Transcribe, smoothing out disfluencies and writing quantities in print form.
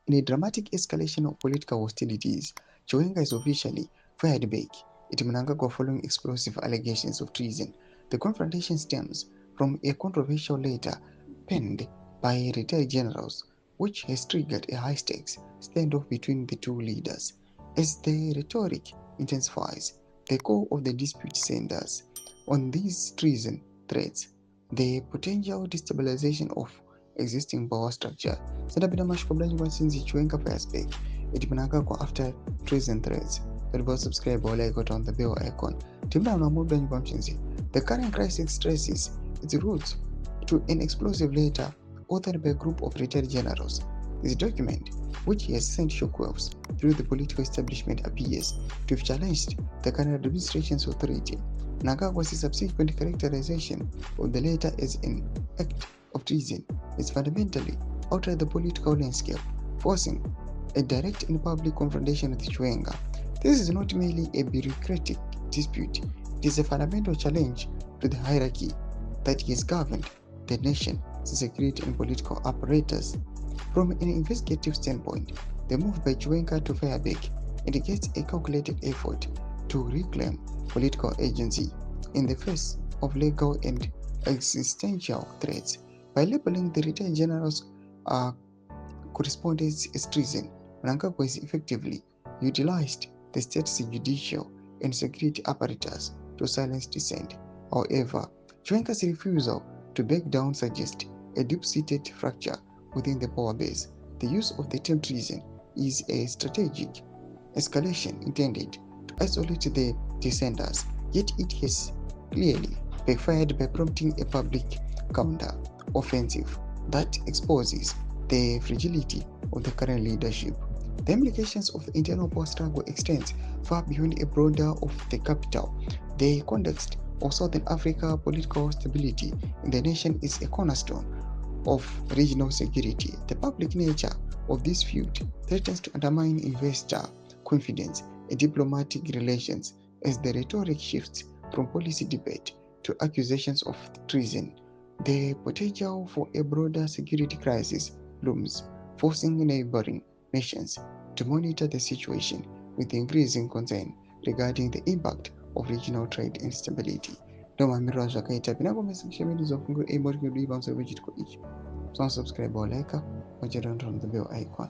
In a dramatic escalation of political hostilities, Chiwenga is officially fired back at Mnangagwa following explosive allegations of treason. The confrontation stems from a controversial letter penned by retired generals, which has triggered a high-stakes standoff between the two leaders. As the rhetoric intensifies, the core of the dispute centers on these treason threats, the potential destabilization of existing power structure. Sadabina mashikobla since Chiwenga fires back at Mnangagwa after treason threats. Don't subscribe or like it on the bell icon. The current crisis traces its roots to an explosive letter authored by a group of retired generals. This document, which has sent shockwaves through the political establishment, appears to have challenged the current administration's authority. Mnangagwa's subsequent characterization of the letter as an act of treason is fundamentally altered the political landscape, forcing a direct and public confrontation with Chiwenga. This is not merely a bureaucratic dispute, it is a fundamental challenge to the hierarchy that has governed the nation's security and political apparatus. From an investigative standpoint, the move by Chiwenga to fire back indicates a calculated effort to reclaim political agency in the face of legal and existential threats. By labeling the retired generals' correspondence as treason, Mnangagwa has effectively utilized the state's judicial and security apparatus to silence dissent. However, Chiwenga's refusal to back down suggests a deep-seated fracture within the power base. The use of the term treason is a strategic escalation intended to isolate the dissenters, yet it has clearly backfired by prompting a public counter-offensive that exposes the fragility of the current leadership. The implications of the internal power struggle extend far beyond a border of the capital. The context of Southern Africa political stability in the nation is a cornerstone of regional security. The public nature of this feud threatens to undermine investor confidence and diplomatic relations as the rhetoric shifts from policy debate to accusations of treason. The potential for a broader security crisis looms, forcing neighboring nations to monitor the situation with increasing concern regarding the impact of regional trade and stability. Noma mirwa zvakaita pinako messection medu zofungu able to do ibam so which it could each. So subscribe or like, watch it on the bell icon.